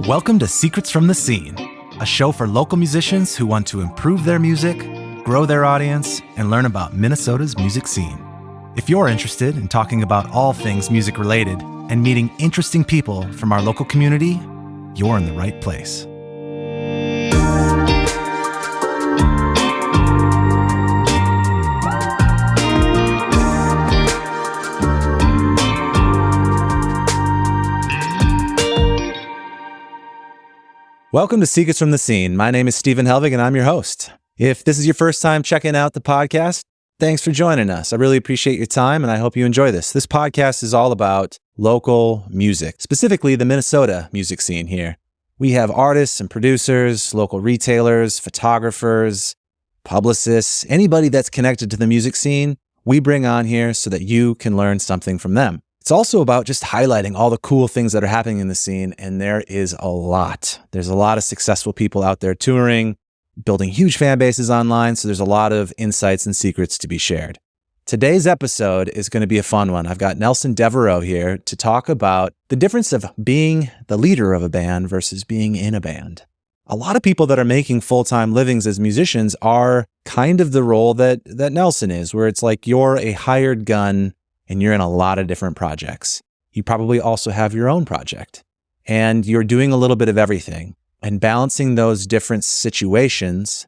Welcome to Secrets from the Scene, a show for local musicians who want to improve their music, grow their audience, and learn about Minnesota's music scene. If you're interested in talking about all things music related and meeting interesting people from our local community, you're in the right place. Welcome to Secrets from the Scene. My name is Stephen Helvig, and I'm your host. If this is your first time checking out the podcast, thanks for joining us. I really appreciate your time, and I hope you enjoy this. This podcast is all about local music, specifically the Minnesota music scene here. We have artists and producers, local retailers, photographers, publicists, anybody that's connected to the music scene, we bring on here so that you can learn something from them. It's also about just highlighting all the cool things that are happening in the scene, and there is a lot. There's a lot of successful people out there touring, building huge fan bases online, so there's a lot of insights and secrets to be shared. Today's episode is going to be a fun one. I've got Nelson Devereaux here to talk about the difference of being the leader of a band versus being in a band. A lot of people that are making full-time livings as musicians are kind of the role that Nelson is, where it's like you're a hired gun and you're in a lot of different projects. You probably also have your own project, and you're doing a little bit of everything. And balancing those different situations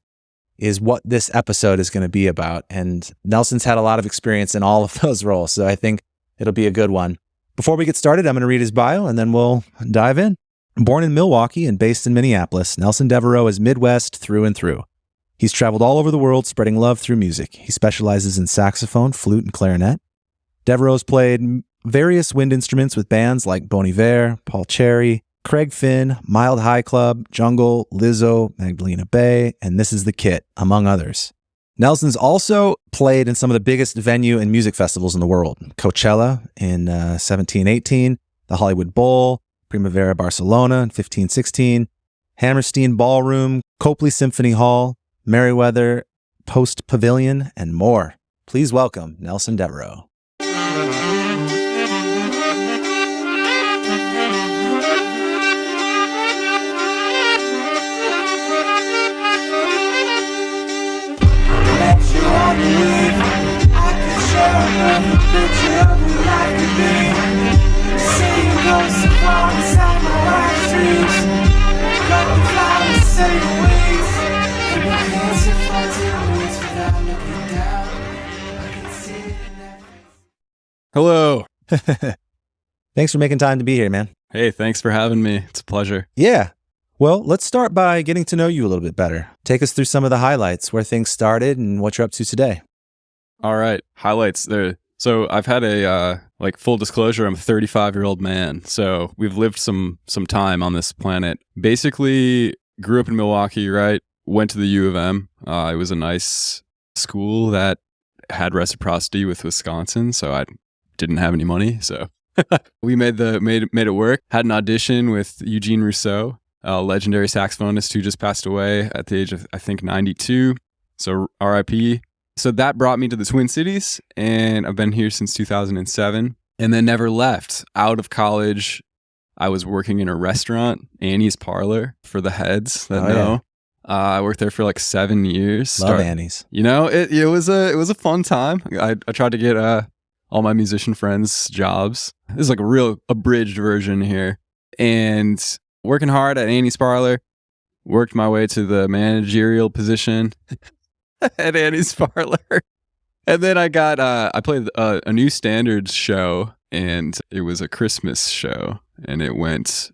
is what this episode is going to be about. And Nelson's had a lot of experience in all of those roles, so I think it'll be a good one. Before we get started, I'm going to read his bio, and then we'll dive in. Born in Milwaukee and based in Minneapolis, Nelson Devereaux is Midwest through and through. He's traveled all over the world spreading love through music. He specializes in saxophone, flute, and clarinet. Devereaux's played various wind instruments with bands like Bon Iver, Paul Cherry, Craig Finn, Mild High Club, Jungle, Lizzo, Magdalena Bay, and This Is the Kit, among others. Nelson's also played in some of the biggest venue and music festivals in the world. Coachella in 17-18, the Hollywood Bowl, Primavera Barcelona in 15-16, Hammerstein Ballroom, Copley Symphony Hall, Merriweather Post Pavilion, and more. Please welcome Nelson Devereaux. Hello. Thanks for making time to be here, man. Hey, thanks for having me. It's a pleasure. Yeah. Well, let's start by getting to know you a little bit better. Take us through some of the highlights, where things started and what you're up to today. All right. Highlights there. So I've had a, full disclosure, I'm a 35-year-old man. So we've lived some time on this planet. Basically, grew up in Milwaukee, right? Went to the U of M. It was a nice school that had reciprocity with Wisconsin. So I didn't have any money. So we made it work. Had an audition with Eugene Rousseau, a legendary saxophonist who just passed away at the age of, I think, 92. So RIP. So that brought me to the Twin Cities, and I've been here since 2007, and then never left. Out of college, I was working in a restaurant, Annie's Parlor, for the heads that know. Yeah. I worked there for like 7 years. Love Annie's. You know, it was a fun time. I tried to get all my musician friends jobs. This is like a real abridged version here, and working hard at Annie's Parlor, worked my way to the managerial position at Annie's Parlor. And then I played a new standards show, and it was a Christmas show, and it was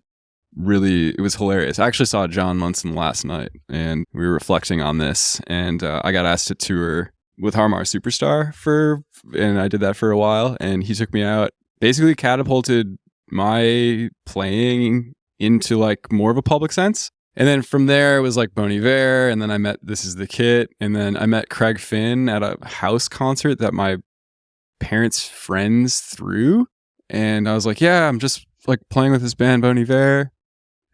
hilarious. I actually saw John Munson last night, and we were reflecting on this, and I got asked to tour with Harmar Superstar and I did that for a while, and he took me out, basically catapulted my playing into like more of a public sense. And then from there, it was like Bon Iver, and then I met This Is the Kit, and then I met Craig Finn at a house concert that my parents' friends threw, and I was like, yeah, I'm just like playing with this band Bon Iver,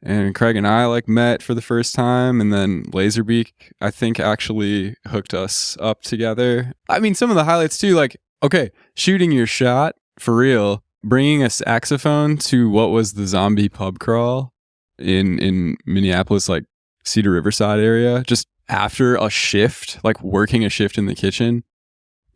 and Craig and I like met for the first time, and then Laserbeak, I think, actually hooked us up together. I mean, some of the highlights too, like, okay, shooting your shot for real, bringing a saxophone to what was the zombie pub crawl in Minneapolis, like Cedar Riverside area, just after a shift, like working a shift in the kitchen,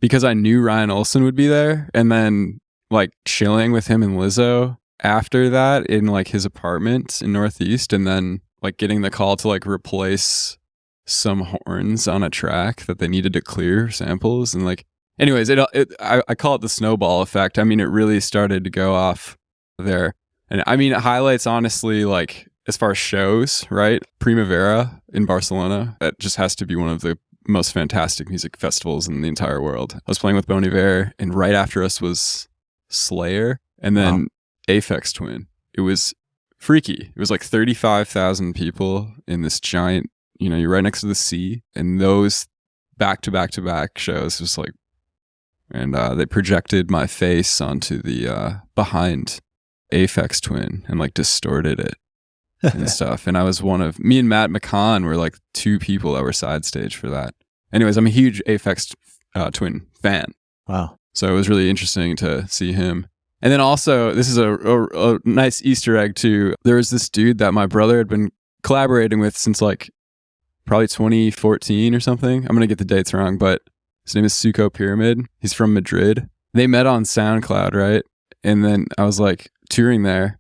because I knew Ryan Olsen would be there, and then like chilling with him and Lizzo after that in like his apartment in Northeast, and then like getting the call to like replace some horns on a track that they needed to clear samples. And like, anyways, I call it the snowball effect. I mean, it really started to go off there. And I mean, highlights, honestly, like as far as shows, right? Primavera in Barcelona, that just has to be one of the most fantastic music festivals in the entire world. I was playing with Bon Iver, and right after us was Slayer, and then Aphex Twin. It was freaky. It was like 35,000 people in this giant, you know, you're right next to the sea, and those back to back shows, just like, and they projected my face onto the behind Aphex Twin and like distorted it and stuff. And I was me and Matt McCann were like two people that were side stage for that. Anyways, I'm a huge Aphex Twin fan. Wow. So it was really interesting to see him. And then also, this is a nice Easter egg too. There was this dude that my brother had been collaborating with since like probably 2014 or something. I'm going to get the dates wrong, but his name is Suko Pyramid. He's from Madrid. They met on SoundCloud, right? And then I was like touring there,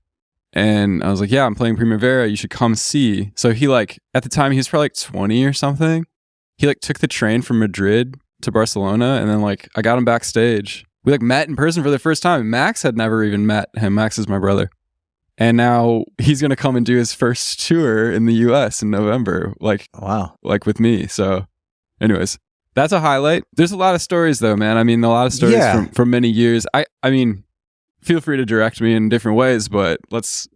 and I was like, yeah, I'm playing Primavera. You should come see. So he like, at the time he was probably like 20 or something. He like took the train from Madrid to Barcelona, and then like I got him backstage. We like met in person for the first time. Max had never even met him. Max is my brother. And now he's going to come and do his first tour in the US in November. Like, wow. Like with me. So anyways, that's a highlight. There's a lot of stories though, man. I mean, a lot of stories from many years. I mean, feel free to direct me in different ways, but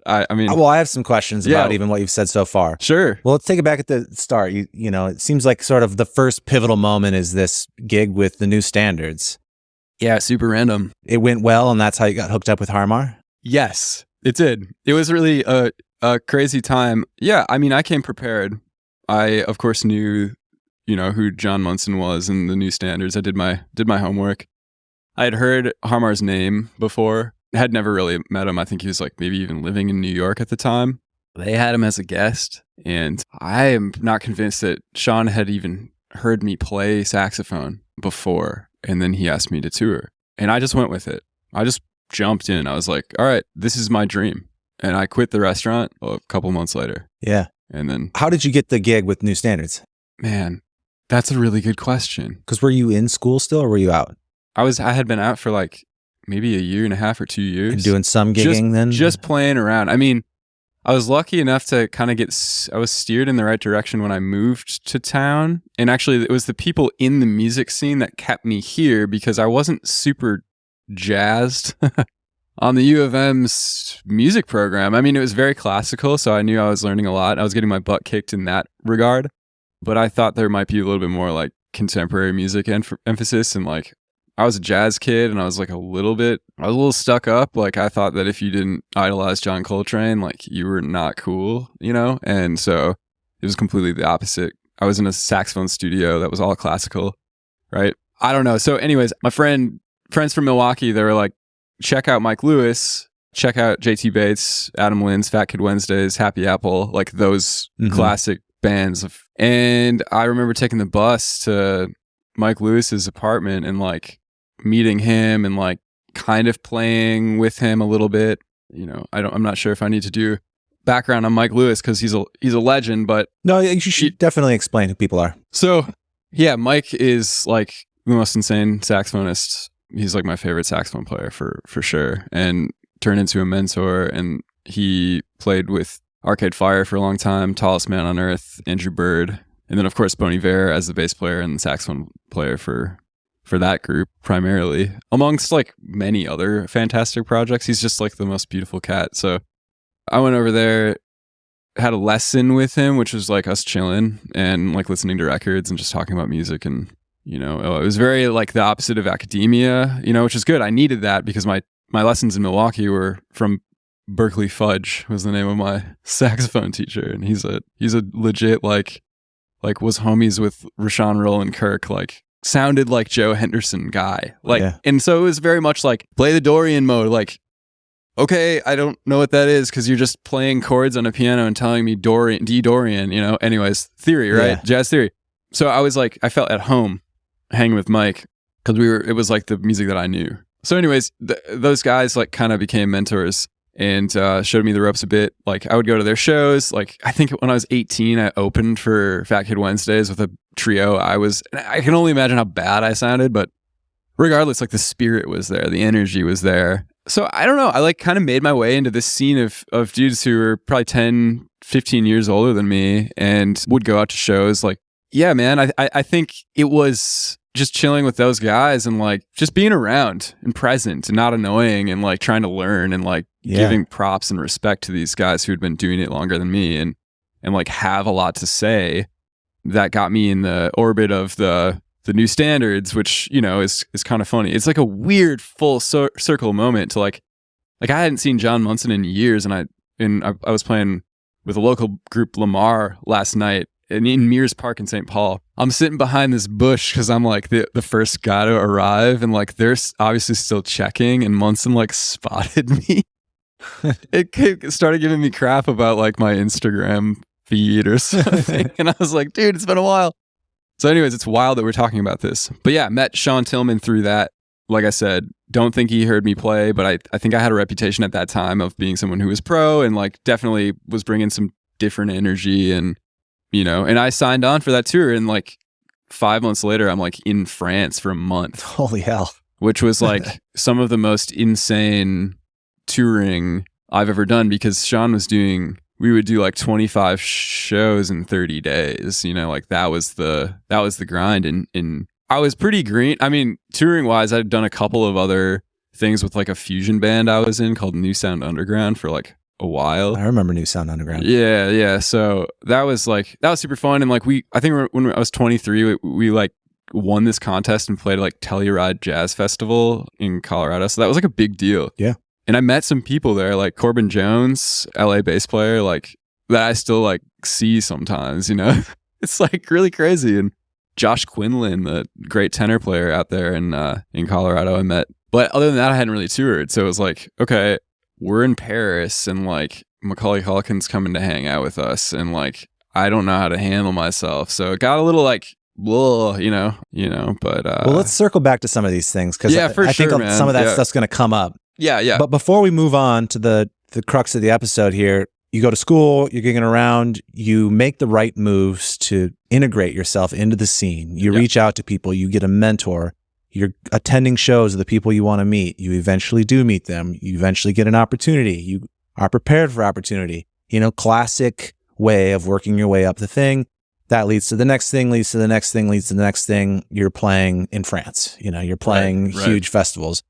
I mean. Well, I have some questions about even what you've said so far. Sure. Well, let's take it back at the start. You know, it seems like sort of the first pivotal moment is this gig with the New Standards. Yeah, super random. It went well, and that's how you got hooked up with Harmar? Yes, it did. It was really a crazy time. Yeah, I mean, I came prepared. I, of course, knew, you know, who John Munson was and the New Standards. I did my homework. I had heard Harmar's name before. Had never really met him. I think he was like maybe even living in New York at the time. They had him as a guest, and I am not convinced that Sean had even heard me play saxophone before. And then he asked me to tour, and I just went with it. I just jumped in. I was like, all right, this is my dream. And I quit the restaurant a couple months later. Yeah. And then, how did you get the gig with New Standards? Man, that's a really good question. Because were you in school still, or were you out? I had been out for like maybe a year and a half or 2 years. And doing some gigging then? Just playing around. I mean, I was lucky enough to kind of I was steered in the right direction when I moved to town. And actually, it was the people in the music scene that kept me here, because I wasn't super jazzed on the U of M's music program. I mean, it was very classical, so I knew I was learning a lot. I was getting my butt kicked in that regard. But I thought there might be a little bit more like contemporary music emphasis, and like, I was a jazz kid, and I was a little stuck up. Like, I thought that if you didn't idolize John Coltrane, like, you were not cool, you know? And so it was completely the opposite. I was in a saxophone studio that was all classical, right? I don't know. So anyways, my friends from Milwaukee, they were like, check out Mike Lewis, check out JT Bates, Adam Lynn's Fat Kid Wednesdays, Happy Apple, like those classic bands. And I remember taking the bus to Mike Lewis's apartment and like meeting him and like kind of playing with him a little bit. You know, I'm not sure if I need to do background on Mike Lewis because he's a legend, but no, you should definitely explain who people are. So yeah, Mike is like the most insane saxophonist. He's like my favorite saxophone player for sure, and turned into a mentor. And he played with Arcade Fire for a long time, Tallest Man on Earth, Andrew Bird, and then of course Bon Iver as the bass player and the saxophone player for that group primarily, amongst like many other fantastic projects. He's just like the most beautiful cat. So I went over there, had a lesson with him, which was like us chilling and like listening to records and just talking about music. And, you know, it was very like the opposite of academia, you know, which is good. I needed that because my lessons in Milwaukee were from Berkeley Fudge, was the name of my saxophone teacher. And he's a legit like was homies with Rashawn Roland Kirk, like sounded like Joe Henderson guy. Like, yeah. And so it was very much like play the Dorian mode, like okay, I don't know what that is because you're just playing chords on a piano and telling me D Dorian, anyways, theory, right? Yeah. Jazz theory. So I was like, I felt at home hanging with Mike because it was like the music that I knew. So anyways, those guys like kind of became mentors and showed me the ropes a bit. Like I would go to their shows. Like I think when I was 18, I opened for Fat Kid Wednesdays with a trio. I can only imagine how bad I sounded, but regardless, like the spirit was there, the energy was there. So I don't know. I like kind of made my way into this scene of dudes who were probably 10, 15 years older than me and would go out to shows. Like, yeah, man, I think it was just chilling with those guys and like just being around and present and not annoying and like trying to learn and like giving props and respect to these guys who had been doing it longer than me and like have a lot to say. That got me in the orbit of the new standards, which, is kind of funny. It's like a weird full circle moment to like I hadn't seen John Munson in years. And I was playing with a local group, Lamar, last night in Mears Park in St. Paul. I'm sitting behind this bush because I'm like the first guy to arrive. And like, they're obviously still checking and Munson like spotted me. It started giving me crap about like my Instagram feed or something. And I was like, dude, it's been a while. So anyways, it's wild that we're talking about this. But yeah, met Sean Tillman through that. Like I said, don't think he heard me play, but I think I had a reputation at that time of being someone who was pro and like definitely was bringing some different energy and, and I signed on for that tour and like 5 months later, I'm like in France for a month. Holy hell. Which was like some of the most insane touring I've ever done because Sean was we would do like 25 shows in 30 days, like that was the grind. And I was pretty green. I mean, touring wise, I'd done a couple of other things with like a fusion band I was in called New Sound Underground for like a while. I remember New Sound Underground. Yeah. So that was super fun. And like I think when I was 23, we like won this contest and played like Telluride Jazz Festival in Colorado. So that was like a big deal. Yeah. And I met some people there, like Corbin Jones, LA bass player, like that I still like see sometimes, It's like really crazy. And Josh Quinlan, the great tenor player out there in Colorado, I met. But other than that, I hadn't really toured. So it was like, okay, we're in Paris and like Macaulay Culkin's coming to hang out with us. And like, I don't know how to handle myself. So it got a little like, whoa, but. Well, let's circle back to some of these things because I think man. Some of that stuff's going to come up. Yeah. But before we move on to the crux of the episode here, you go to school, you're gigging around, you make the right moves to integrate yourself into the scene. You reach out to people, you get a mentor, you're attending shows of the people you want to meet. You eventually do meet them. You eventually get an opportunity. You are prepared for opportunity. Classic way of working your way up the thing. That leads to the next thing, leads to the next thing, leads to the next thing. You're playing in France. You're playing huge festivals.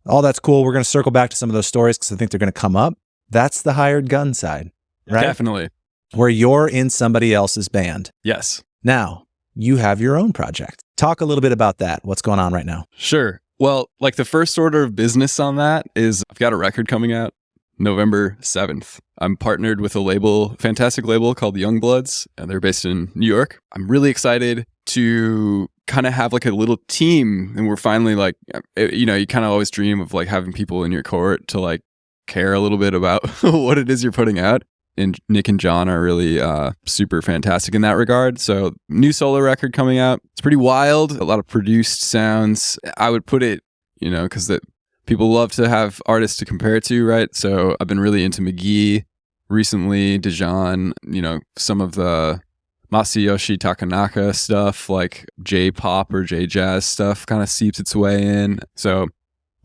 All that's cool. We're going to circle back to some of those stories because I think they're going to come up. That's the hired gun side, right? Definitely. Where you're in somebody else's band. Yes. Now, you have your own project. Talk a little bit about that. What's going on right now? Sure. Well, like the first order of business on that is I've got a record coming out November 7th. I'm partnered with a fantastic label called Youngbloods, and they're based in New York. I'm really excited to kind of have like a little team, and we're finally like, you kind of always dream of like having people in your court to like care a little bit about what it is you're putting out. And Nick and John are really super fantastic in that regard. So new solo record coming out. It's pretty wild. A lot of produced sounds. I would put it, because people love to have artists to compare it to, right? So I've been really into McGee recently, Dijon, some of the Masayoshi Takanaka stuff, like J-pop or J-jazz stuff kind of seeps its way in. So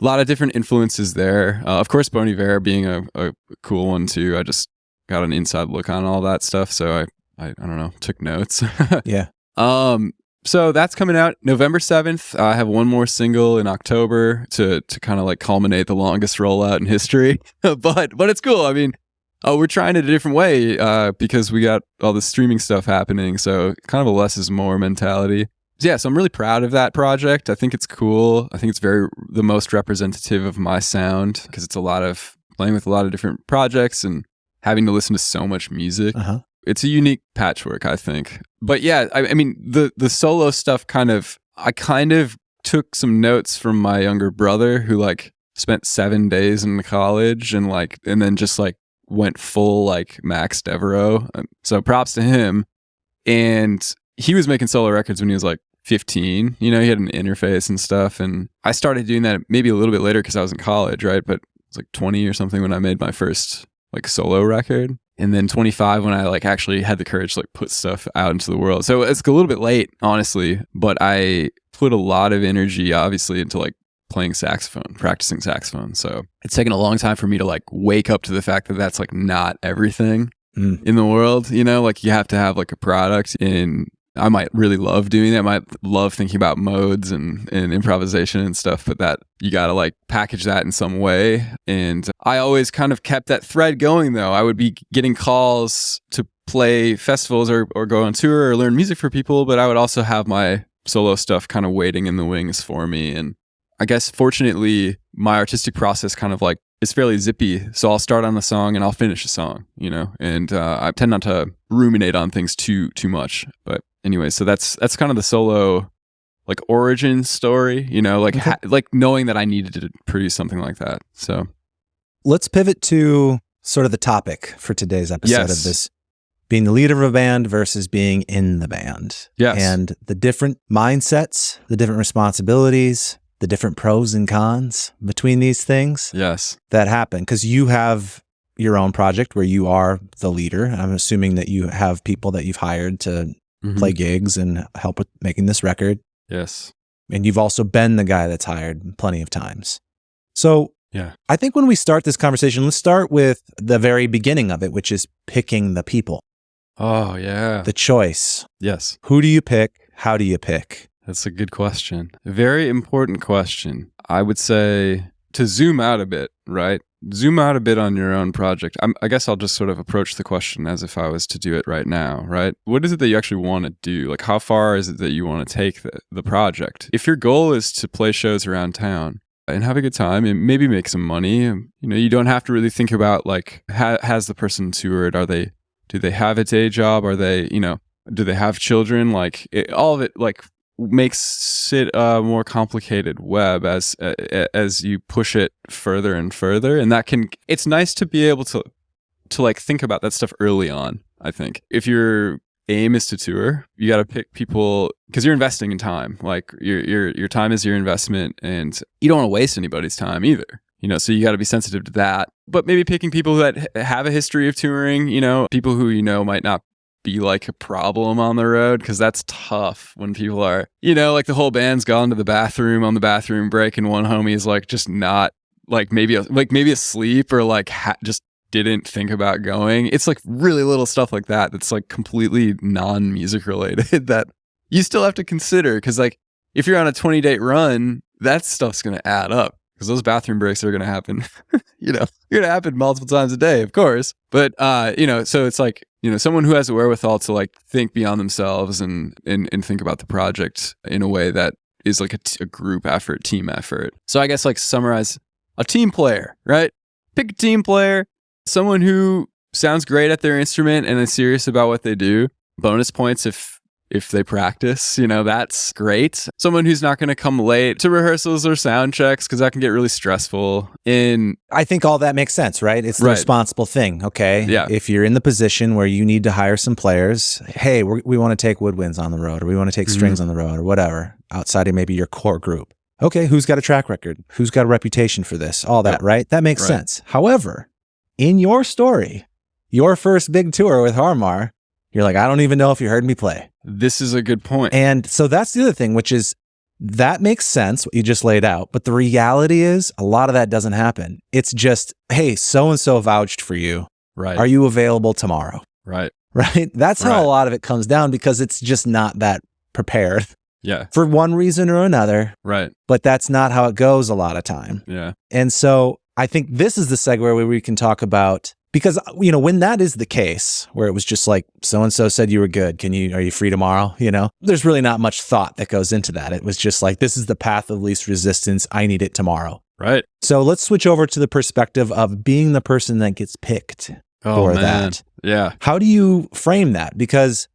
a lot of different influences there. Of course, Bon Iver being a cool one too. I just got an inside look on all that stuff. So I don't know, took notes. Yeah. So that's coming out November 7th. I have one more single in October to kind of like culminate the longest rollout in history. but it's cool. I mean, we're trying it a different way because we got all the streaming stuff happening. So kind of a less is more mentality. Yeah, so I'm really proud of that project. I think it's cool. I think it's the most representative of my sound because it's a lot of playing with a lot of different projects and having to listen to so much music. Uh-huh. It's a unique patchwork, I think. But yeah, I mean, the solo stuff I kind of took some notes from my younger brother who like spent 7 days in college and then just like went full like Max Devereaux. So props to him. And he was making solo records when he was like 15. You know, he had an interface and stuff. And I started doing that maybe a little bit later because I was in college, right? But it was like 20 or something when I made my first like solo record. And then 25 when I like actually had the courage to like put stuff out into the world. So it's a little bit late, honestly, but I put a lot of energy obviously into like playing saxophone, practicing saxophone. So it's taken a long time for me to like wake up to the fact that that's like not everything in the world, you know, like you have to have like a product, and I might really love doing that. I might love thinking about modes and improvisation and stuff, but that you got to like package that in some way. And I always kind of kept that thread going though. I would be getting calls to play festivals or go on tour or learn music for people, but I would also have my solo stuff kind of waiting in the wings for me. And I guess fortunately my artistic process kind of like is fairly zippy. So I'll start on a song and I'll finish a song, you know, and I tend not to ruminate on things too much. But anyway, so that's kind of the solo like origin story, you know, like like knowing that I needed to produce something like that. So let's pivot to sort of the topic for today's episode of this, being the leader of a band versus being in the band. Yes. And the different mindsets, the different responsibilities, the different pros and cons between these things. Yes. That happen. Because you have your own project where you are the leader. I'm assuming that you have people that you've hired to play gigs and help with making this record. Yes. And you've also been the guy that's hired plenty of times. So yeah, I think when we start this conversation, let's start with the very beginning of it, which is picking the people. Oh, yeah. The choice. Yes. Who do you pick? How do you pick? That's a good question. A very important question. I would say to zoom out a bit, right? Zoom out a bit on your own project. I guess I'll just sort of approach the question as if I was to do it right now, right? What is it that you actually want to do? Like, how far is it that you want to take the project? If your goal is to play shows around town and have a good time and maybe make some money, you know, you don't have to really think about like, has the person toured? Do they have a day job? Are they, you know, do they have children? Like all of it, like makes it a more complicated web as you push it further and further. And it's nice to be able to like think about that stuff early on. I think if your aim is to tour, you got to pick people because you're investing in time. Like your time is your investment, and you don't want to waste anybody's time either. You know, so you got to be sensitive to that. But maybe picking people that have a history of touring, you know, people who, you know, might not be like a problem on the road, because that's tough when people are, you know, like the whole band's gone to the bathroom on the bathroom break and one homie is like just not like maybe asleep or like just didn't think about going. It's like really little stuff like that that's like completely non-music related that you still have to consider, because like if you're on a 20-date run, that stuff's going to add up. Because those bathroom breaks are going to happen, you know, going to happen multiple times a day, of course. But, you know, so it's like, you know, someone who has the wherewithal to like think beyond themselves and think about the project in a way that is like a group effort, team effort. So I guess like summarize a team player, right? Pick a team player, someone who sounds great at their instrument and is serious about what they do. Bonus points if they practice, you know, that's great. Someone who's not going to come late to rehearsals or sound checks, because that can get really stressful. I think all that makes sense, right? It's the responsible thing, okay? Yeah. If you're in the position where you need to hire some players, hey, we want to take woodwinds on the road, or we want to take strings on the road, or whatever, outside of maybe your core group. Okay, who's got a track record? Who's got a reputation for this? All that, right? That makes sense. However, in your story, your first big tour with Harmar, you're like, I don't even know if you heard me play. This is a good point. And so that's the other thing, which is that makes sense, what you just laid out. But the reality is a lot of that doesn't happen. It's just, hey, so-and-so vouched for you. Right. Are you available tomorrow? Right. Right. That's how a lot of it comes down, because it's just not that prepared. Yeah. For one reason or another. Right. But that's not how it goes a lot of time. Yeah. And so I think this is the segue where we can talk about, because, you know, when that is the case, where it was just like, so-and-so said you were good. Are you free tomorrow? You know, there's really not much thought that goes into that. It was just like, this is the path of least resistance. I need it tomorrow. Right. So let's switch over to the perspective of being the person that gets picked for that. Yeah. How do you frame that? Because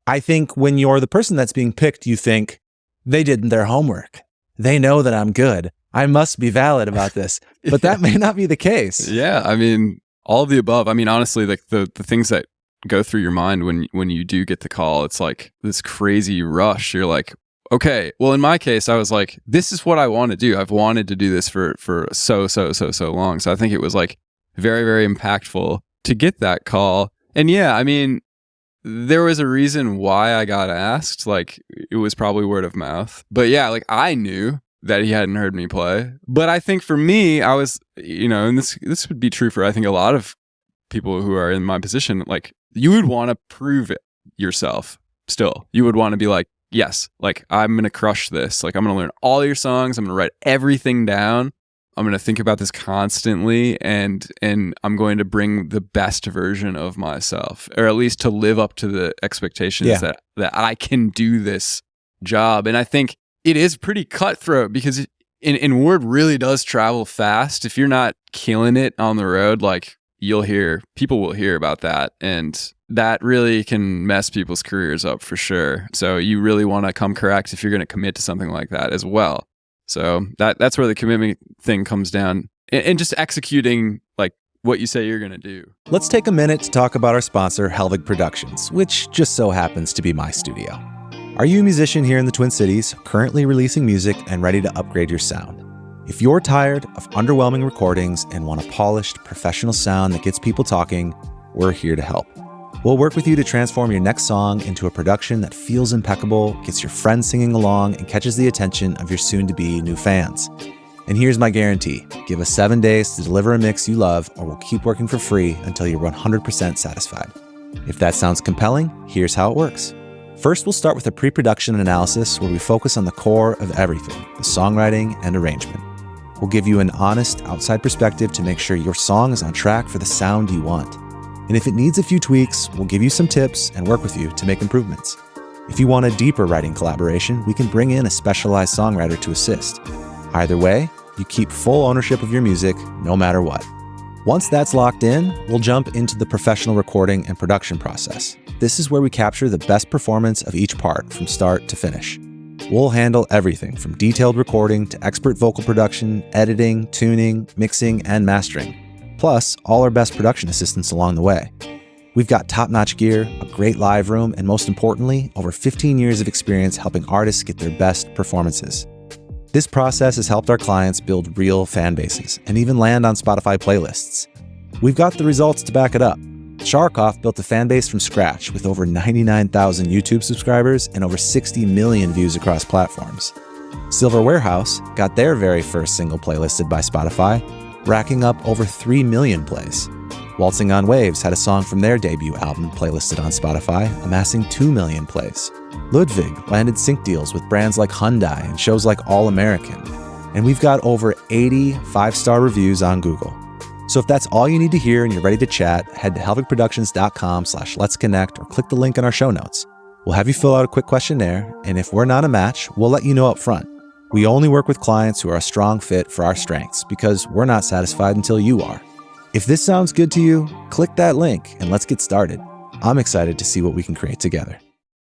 I think when you're the person that's being picked, you think they did their homework. They know that I'm good. I must be valid about this. But that may not be the case. Yeah, I mean, all of the above. I mean, honestly, like the things that go through your mind when you do get the call, it's like this crazy rush. You're like, okay, well, in my case, I was like, this is what I want to do. I've wanted to do this for so long. So I think it was like very, very impactful to get that call. And yeah, I mean, there was a reason why I got asked. Like, it was probably word of mouth. But yeah, like I knew that he hadn't heard me play. But I think for me, I was, and this would be true for I think a lot of people who are in my position. Like, you would want to prove it yourself still. You would want to be like, yes, like I'm going to crush this. Like I'm going to learn all your songs. I'm going to write everything down. I'm going to think about this constantly, and I'm going to bring the best version of myself, or at least to live up to the expectations that I can do this job. And I think it is pretty cutthroat because in word really does travel fast. If you're not killing it on the road, like people will hear about that, and that really can mess people's careers up for sure. So you really want to come correct if you're going to commit to something like that as well. So that's where the commitment thing comes down, and just executing like what you say you're going to do. Let's take a minute to talk about our sponsor, Helvig Productions, which just so happens to be my studio. Are you a musician here in the Twin Cities, currently releasing music and ready to upgrade your sound? If you're tired of underwhelming recordings and want a polished, professional sound that gets people talking, we're here to help. We'll work with you to transform your next song into a production that feels impeccable, gets your friends singing along, and catches the attention of your soon-to-be new fans. And here's my guarantee. Give us 7 days to deliver a mix you love, or we'll keep working for free until you're 100% satisfied. If that sounds compelling, here's how it works. First, we'll start with a pre-production analysis where we focus on the core of everything, the songwriting and arrangement. We'll give you an honest, outside perspective to make sure your song is on track for the sound you want. And if it needs a few tweaks, we'll give you some tips and work with you to make improvements. If you want a deeper writing collaboration, we can bring in a specialized songwriter to assist. Either way, you keep full ownership of your music, no matter what. Once that's locked in, we'll jump into the professional recording and production process. This is where we capture the best performance of each part from start to finish. We'll handle everything from detailed recording to expert vocal production, editing, tuning, mixing, and mastering. Plus, all our best production assistants along the way. We've got top-notch gear, a great live room, and most importantly, over 15 years of experience helping artists get their best performances. This process has helped our clients build real fan bases and even land on Spotify playlists. We've got the results to back it up. Sharkoff built a fan base from scratch with over 99,000 YouTube subscribers and over 60 million views across platforms. Silver Warehouse got their very first single playlisted by Spotify, racking up over 3 million plays. Waltzing on Waves had a song from their debut album playlisted on Spotify, amassing 2 million plays. Ludwig landed sync deals with brands like Hyundai and shows like All American. And we've got over 80 5-star reviews on Google. So if that's all you need to hear and you're ready to chat, head to helvigproductions.com/let's connect or click the link in our show notes. We'll have you fill out a quick questionnaire, and if we're not a match, we'll let you know up front. We only work with clients who are a strong fit for our strengths because we're not satisfied until you are. If this sounds good to you, click that link and let's get started. I'm excited to see what we can create together.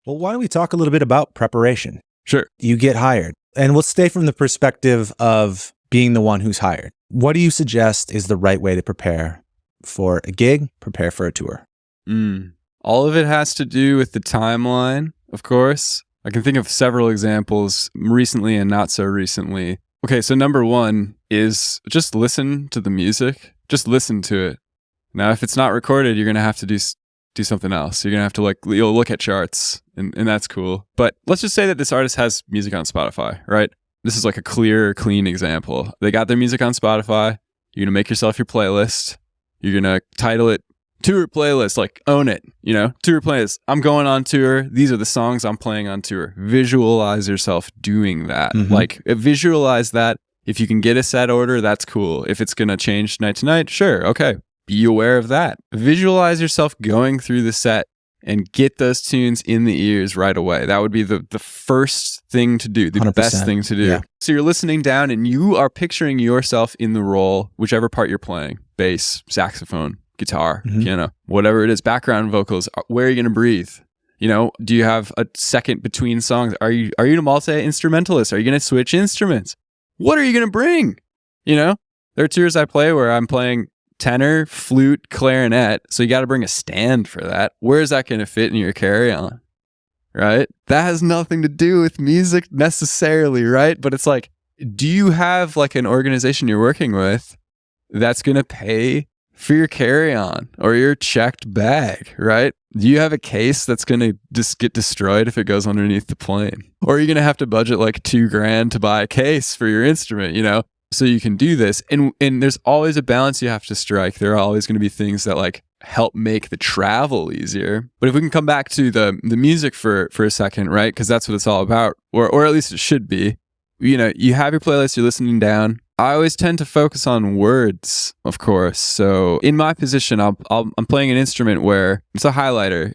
Well, why don't we talk a little bit about preparation? Sure. You get hired, and we'll stay from the perspective of being the one who's hired. What do you suggest is the right way to prepare for a gig, prepare for a tour? All of it has to do with the timeline, of course. I can think of several examples recently and not so recently. Okay, so number one is just listen to the music. Just listen to it. Now, if it's not recorded, you're going to have to do something else. You're going to have to you'll look at charts, and that's cool. But let's just say that this artist has music on Spotify, right? This is like a clear, clean example. They got their music on Spotify. You're going to make yourself your playlist. You're going to title it tour playlist, like own it, tour playlist. I'm going on tour. These are the songs I'm playing on tour. Visualize yourself doing that. Visualize that. If you can get a set order, that's cool. If it's going to change night to night, sure. Okay. Be aware of that. Visualize yourself going through the set and get those tunes in the ears right away. That would be the first thing to do, the 100%. Best thing to do. Yeah. So you're listening down and you are picturing yourself in the role, whichever part you're playing, bass, saxophone, guitar, piano, whatever it is, background vocals. Where are you going to breathe? Do you have a second between songs? Are you a multi-instrumentalist? Are you going to switch instruments? what are you going to bring? You know, there are tours I play where I'm playing tenor, flute, clarinet. So you got to bring a stand for that. Where is that going to fit in your carry-on? Right? That has nothing to do with music necessarily, right? But it's like, do you have like an organization you're working with that's going to pay for your carry-on or your checked bag, right? Do you have a case that's going to just get destroyed if it goes underneath the plane? Or are you going to have to budget like $2,000 to buy a case for your instrument, you know, so you can do this? And there's always a balance you have to strike. There are always going to be things that like help make the travel easier. But if we can come back to the music for a second, right? Because that's what it's all about, or at least it should be. You know, you have your playlist, you're listening down. I always tend to focus on words, of course. So in my position, I'm playing an instrument where it's a highlighter.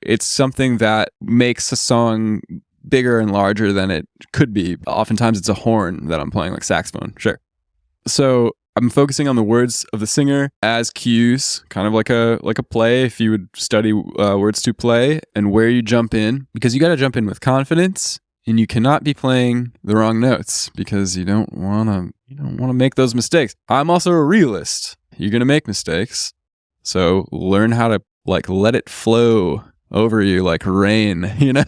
It's something that makes a song bigger and larger than it could be. Oftentimes it's a horn that I'm playing, like saxophone. Sure. So I'm focusing on the words of the singer as cues, kind of like a play if you would study words to play, and where you jump in, because you got to jump in with confidence. And you cannot be playing the wrong notes because you don't want to make those mistakes. I'm also a realist. You're going to make mistakes. So learn how to like let it flow over you like rain, you know?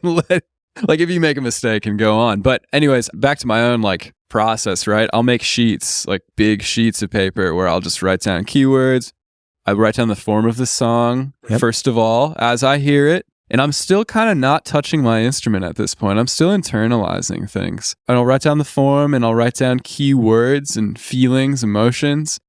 Like if you make a mistake and go on. But anyways, back to my own like process, right? I'll make sheets, like big sheets of paper where I'll just write down keywords. I write down the form of the song, first of all, as I hear it. And I'm still kind of not touching my instrument at this point. I'm still internalizing things. And I'll write down the form and I'll write down key words and feelings, emotions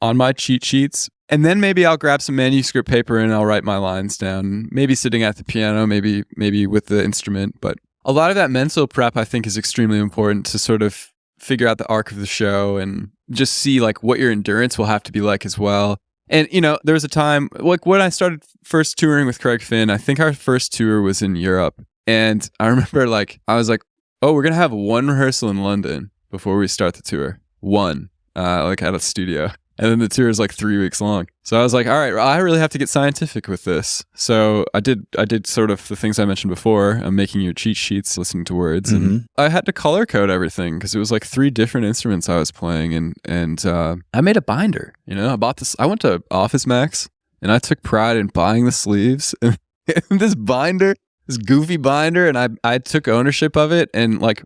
on my cheat sheets. And then maybe I'll grab some manuscript paper and I'll write my lines down, maybe sitting at the piano, maybe with the instrument. But a lot of that mental prep, I think, is extremely important to sort of figure out the arc of the show and just see like what your endurance will have to be like as well. And, you know, there was a time, like when I started first touring with Craig Finn, I think our first tour was in Europe. And I remember like, I was like, oh, we're going to have one rehearsal in London before we start the tour. One, like at a studio. And then the tour is like 3 weeks long. So I was like, all right, I really have to get scientific with this. So I did sort of the things I mentioned before. I'm making your cheat sheets, listening to words. Mm-hmm. And I had to color code everything because it was like 3 different instruments I was playing. And I made a binder, you know, I bought this. I went to Office Max and I took pride in buying the sleeves and this binder, this goofy binder. And I took ownership of it. And like,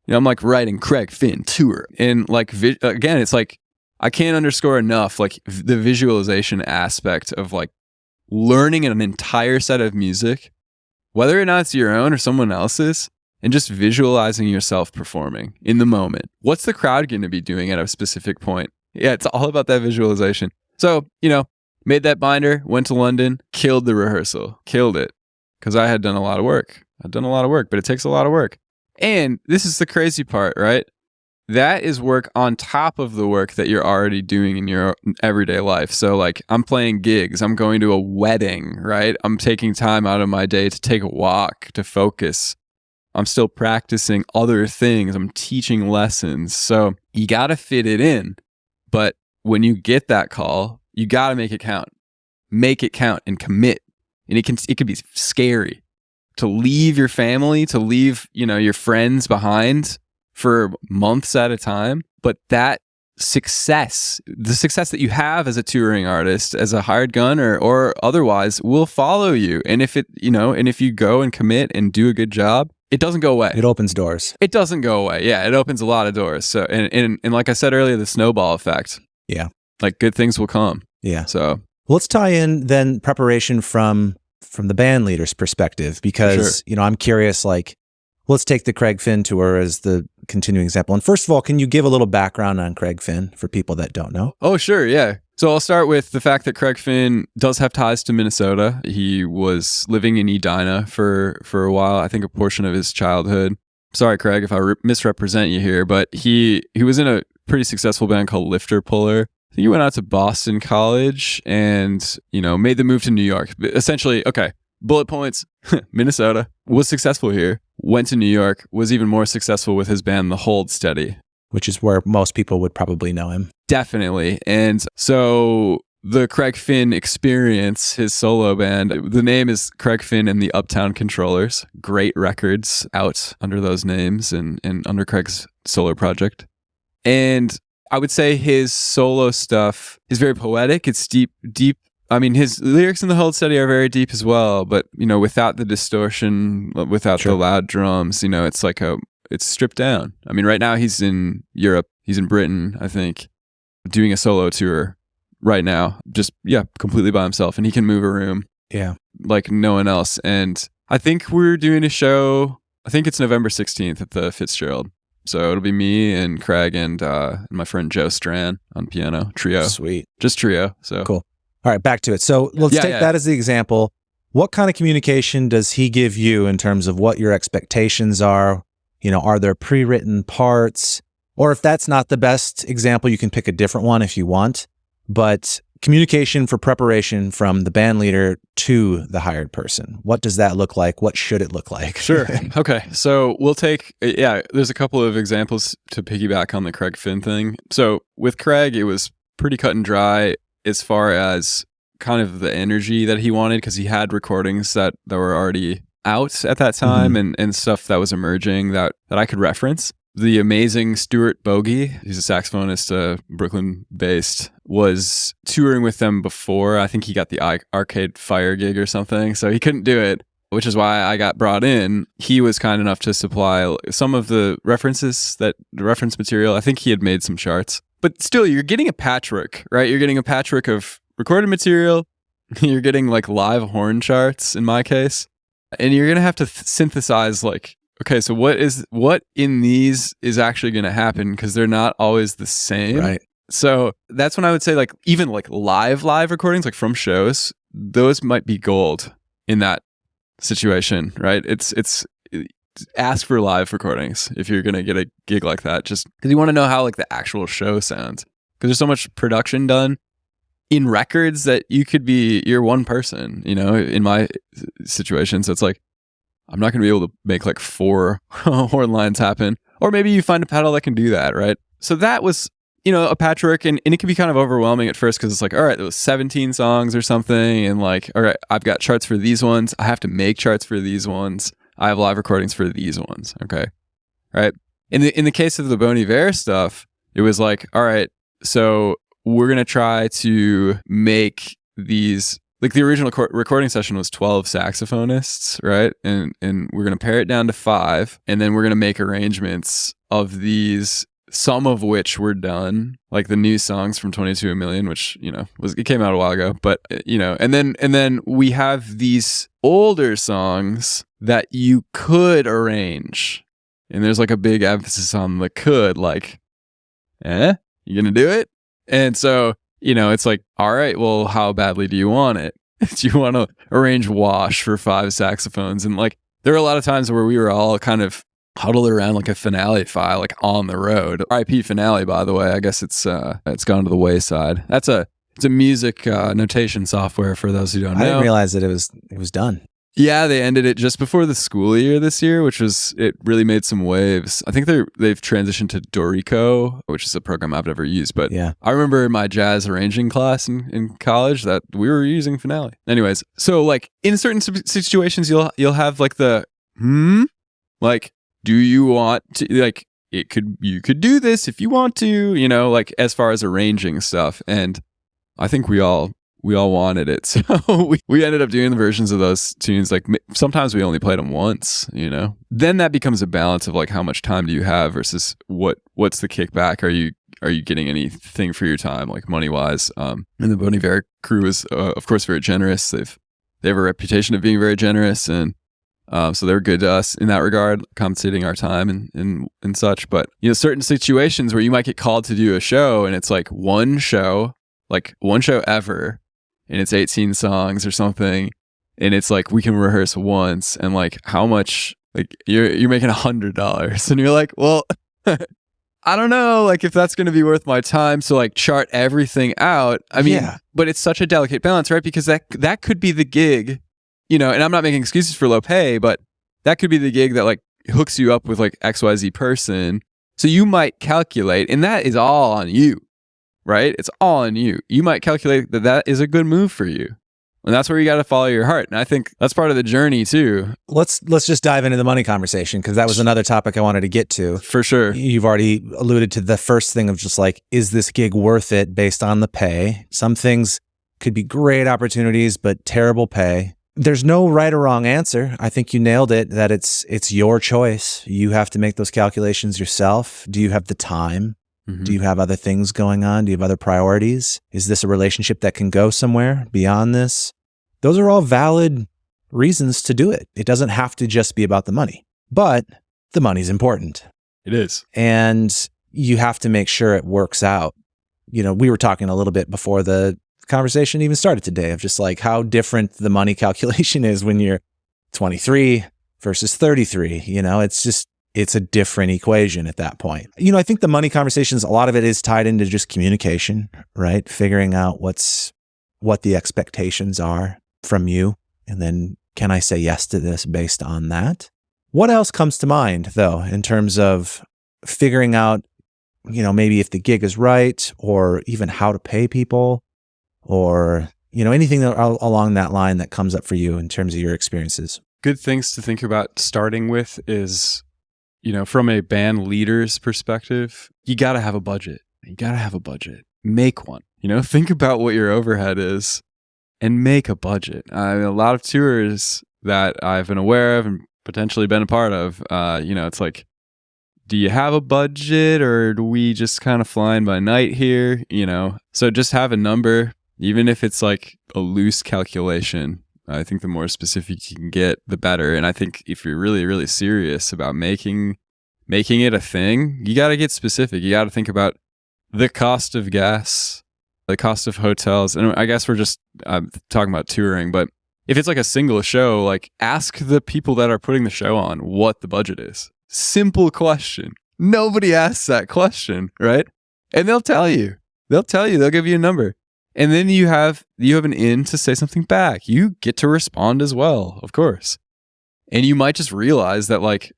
you know, I'm like writing Craig Finn tour. And like, again, it's like, I can't underscore enough like the visualization aspect of like learning an entire set of music, whether or not it's your own or someone else's, and just visualizing yourself performing in the moment. What's the crowd going to be doing at a specific point? Yeah, it's all about that visualization. So, you know, made that binder, went to London, killed the rehearsal, killed it, because I had done a lot of work. I'd done a lot of work, but it takes a lot of work. And this is the crazy part, right? That is work on top of the work that you're already doing in your everyday life. So like I'm playing gigs, I'm going to a wedding, right? I'm taking time out of my day to take a walk, to focus. I'm still practicing other things. I'm teaching lessons. So you got to fit it in. But when you get that call, you got to make it count. Make it count and commit. And it can be scary to leave your family, to leave, you know, your friends behind for months at a time. But that success, the success that you have as a touring artist, as a hired gun or otherwise, will follow you. And if you go and commit and do a good job, it doesn't go away. It opens doors. It doesn't go away. Yeah, it opens a lot of doors. So and like I said earlier, the snowball effect. Yeah. Like good things will come. Yeah. So let's tie in then preparation from the band leader's perspective, because, you know, I'm curious, like, let's take the Craig Finn tour as the continuing example. And first of all, can you give a little background on Craig Finn for people that don't know? Oh, sure. Yeah. So I'll start with the fact that Craig Finn does have ties to Minnesota. He was living in Edina for a while, I think a portion of his childhood. Sorry, Craig, if I misrepresent you here, but he was in a pretty successful band called Lifter Puller. He went out to Boston College and, you know, made the move to New York. Essentially, okay, bullet points, Minnesota, was successful here, went to New York, was even more successful with his band, The Hold Steady. Which is where most people would probably know him. Definitely. And so the Craig Finn Experience, his solo band, the name is Craig Finn and the Uptown Controllers. Great records out under those names and under Craig's solo project. And I would say his solo stuff is very poetic. It's deep. I mean, his lyrics in the Hold Steady are very deep as well, but, without the distortion, without the loud drums, it's like it's stripped down. I mean, right now he's in Europe. He's in Britain, I think, doing a solo tour right now. Just, completely by himself. And he can move a room like no one else. And I think we're doing a show, I think it's November 16th at the Fitzgerald. So it'll be me and Craig and my friend Joe Strand on piano, trio. Sweet. Just trio. So cool. All right, back to it. So let's take that as the example. What kind of communication does he give you in terms of what your expectations are? Are there pre-written parts? Or if that's not the best example, you can pick a different one if you want. But communication for preparation from the band leader to the hired person. What does that look like? What should it look like? Sure. Okay. So we'll take, there's a couple of examples to piggyback on the Craig Finn thing. So with Craig, it was pretty cut and dry as far as kind of the energy that he wanted, because he had recordings that were already out at that time and stuff that was emerging that I could reference. The amazing Stuart Bogey, he's a saxophonist, Brooklyn-based, was touring with them before. I think he got the Arcade Fire gig or something, so he couldn't do it, which is why I got brought in. He was kind enough to supply some of the reference material. I think he had made some charts. But still, you're getting a patchwork, right? You're getting a patchwork of recorded material. You're getting like live horn charts in my case. And you're going to have to synthesize like, okay, so what in these is actually going to happen, because they're not always the same. Right. So that's when I would say like even like live recordings like from shows, those might be gold in that situation, right? It's ask for live recordings if you're going to get a gig like that, just because you want to know how like the actual show sounds, because there's so much production done in records that you're one person, in my situation. So it's like, I'm not going to be able to make like 4 horn lines happen. Or maybe you find a pedal that can do that, right? So that was, a patchwork, and it can be kind of overwhelming at first, because it's like, all right, there was 17 songs or something, and like, all right, I've got charts for these ones. I have to make charts for these ones. I have live recordings for these ones. Okay. Right. In the case of the Bon Iver stuff, it was like, all right, so we're going to try to make these, like the original recording session was 12 saxophonists, right? And we're going to pare it down to 5, and then we're going to make arrangements of these, some of which were done, like the new songs from 22 A Million, which, it came out a while ago, but and then we have these older songs that you could arrange. And there's like a big emphasis on the could, like, you gonna do it? And so, it's like, all right, well, how badly do you want it? Do you want to arrange Wash for 5 saxophones? And like, there were a lot of times where we were all kind of huddled around like a finale file, like on the road. RIP finale, by the way. I guess it's gone to the wayside. It's a music notation software for those who don't know. I didn't realize that it was done. Yeah, they ended it just before the school year this year, it really made some waves. I think they've transitioned to Dorico, which is a program I've never used. But yeah, I remember in my jazz arranging class in college that we were using Finale. Anyways, so like in certain situations, you'll have like the like, do you want to, like, you could do this if you want to, like as far as arranging stuff. And I think we all wanted it. So we ended up doing the versions of those tunes. Like sometimes we only played them once, Then that becomes a balance of like, how much time do you have versus what's the kickback? Are you getting anything for your time, like money wise? And the Bon Iver crew is, of course, very generous. They have a reputation of being very generous, and so they're good to us in that regard, compensating our time and such. But certain situations where you might get called to do a show, and it's like one show ever, and it's 18 songs or something, and it's like, we can rehearse once, and like, how much, like you're making $100, and you're like, well, I don't know, like if that's going to be worth my time. So like chart everything out. I mean, but it's such a delicate balance, right? Because that could be the gig, and I'm not making excuses for low pay, but that could be the gig that like hooks you up with like XYZ person. So you might calculate, and that is all on you. Right? It's all on you. You might calculate that is a good move for you. And that's where you got to follow your heart. And I think that's part of the journey too. Let's just dive into the money conversation, because that was another topic I wanted to get to. For sure. You've already alluded to the first thing of just like, is this gig worth it based on the pay? Some things could be great opportunities, but terrible pay. There's no right or wrong answer. I think you nailed it, that it's your choice. You have to make those calculations yourself. Do you have the time? Do you have other things going on? Do you have other priorities? Is this a relationship that can go somewhere beyond this? Those are all valid reasons to do it. It doesn't have to just be about the money, but the money's important. It is. And you have to make sure it works out. You know, we were talking a little bit before the conversation even started today of just like how different the money calculation is when you're 23 versus 33. You know, it's a different equation at that point. You know, I think the money conversations, a lot of it is tied into just communication, right? Figuring out what the expectations are from you. And then can I say yes to this based on that? What else comes to mind though, in terms of figuring out, you know, maybe if the gig is right, or even how to pay people, or, you know, anything along that line that comes up for you in terms of your experiences? Good things to think about starting with is, you know, from a band leader's perspective, you got to have a budget. You got to have a budget. Make one. You know, think about what your overhead is and make a budget. I mean, a lot of tours that I've been aware of and potentially been a part of, you know, it's like, do you have a budget, or do we just kind of flying by night here? You know, so just have a number, even if it's like a loose calculation. I think the more specific you can get, the better. And I think if you're really, really serious about making it a thing, you got to get specific. You got to think about the cost of gas, the cost of hotels. And I guess we're just talking about touring, but if it's like a single show, like ask the people that are putting the show on what the budget is. Simple question. Nobody asks that question, right? And they'll tell you. They'll give you a number. And then you have an in to say something back. You get to respond as well, of course. And you might just realize that, like,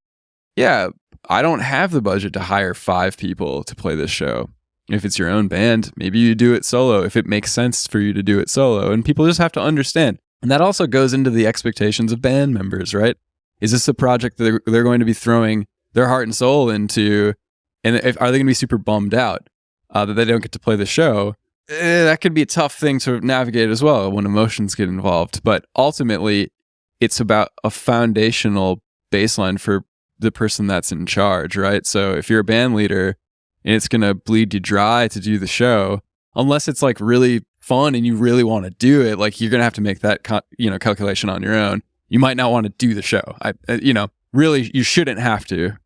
yeah, I don't have the budget to hire 5 people to play this show. If it's your own band, maybe you do it solo if it makes sense for you to do it solo. And people just have to understand. And that also goes into the expectations of band members, right? Is this a project that they're going to be throwing their heart and soul into? And are they going to be super bummed out that they don't get to play the show? That could be a tough thing to navigate as well when emotions get involved. But ultimately, it's about a foundational baseline for the person that's in charge, right? So if you're a band leader and it's going to bleed you dry to do the show, unless it's like really fun and you really want to do it, like you're going to have to make that calculation on your own. You might not want to do the show. Really, you shouldn't have to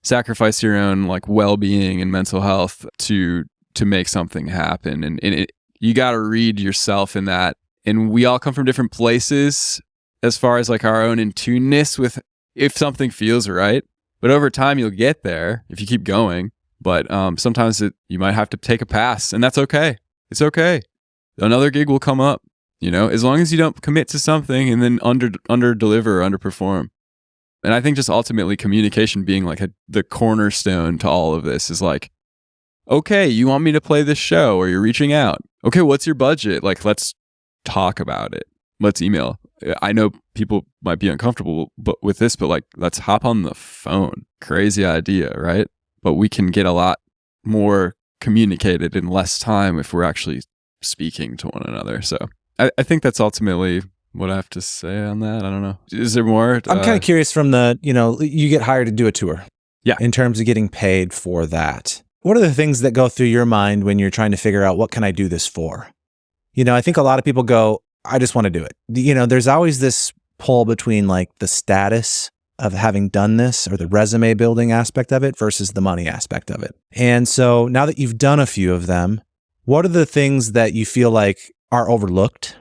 sacrifice your own like well-being and mental health to make something happen. And you got to read yourself in that. And we all come from different places as far as like our own in tuneness with if something feels right. But over time, you'll get there if you keep going. But sometimes you might have to take a pass, and that's okay. It's okay. Another gig will come up, you know, as long as you don't commit to something and then under deliver or underperform. And I think just ultimately communication being like the cornerstone to all of this is like, okay, you want me to play this show, or you're reaching out. Okay, what's your budget? Like, let's talk about it. Let's email. I know people might be uncomfortable with this, but like, let's hop on the phone. Crazy idea, right? But we can get a lot more communicated in less time if we're actually speaking to one another. So I think that's ultimately what I have to say on that. I don't know. Is there more? I'm kind of curious from you get hired to do a tour. Yeah. In terms of getting paid for that. What are the things that go through your mind when you're trying to figure out what can I do this for? You know, I think a lot of people go, I just want to do it. You know, there's always this pull between like the status of having done this or the resume building aspect of it versus the money aspect of it. And so now that you've done a few of them, what are the things that you feel like are overlooked?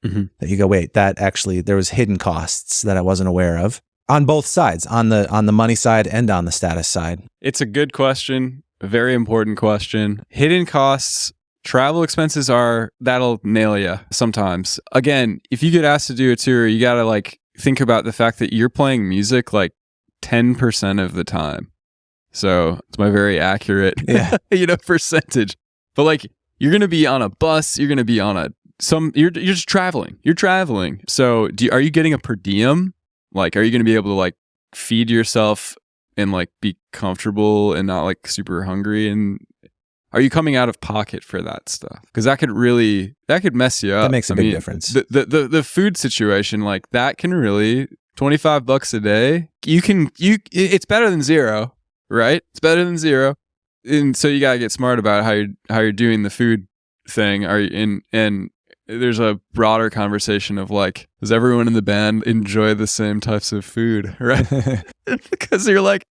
Mm-hmm. That you go, wait, that actually, there was hidden costs that I wasn't aware of on both sides, on the money side and on the status side. It's a good question. A very important question. Hidden costs, travel expenses that'll nail you sometimes. Again, if you get asked to do a tour, you got to like think about the fact that you're playing music like 10% of the time. So it's my very accurate, percentage. But like, you're going to be on a bus, you're going to be on a you're just traveling. You're traveling. So are you getting a per diem? Like, are you going to be able to like feed yourself and like be comfortable and not like super hungry? And are you coming out of pocket for that stuff? Because that could mess you up. That makes a big difference. The food situation, like that can really, $25 a day. It's better than zero, right? It's better than zero. And so you gotta get smart about how you're doing the food thing. And there's a broader conversation of like, does everyone in the band enjoy the same types of food, right? Because you're like,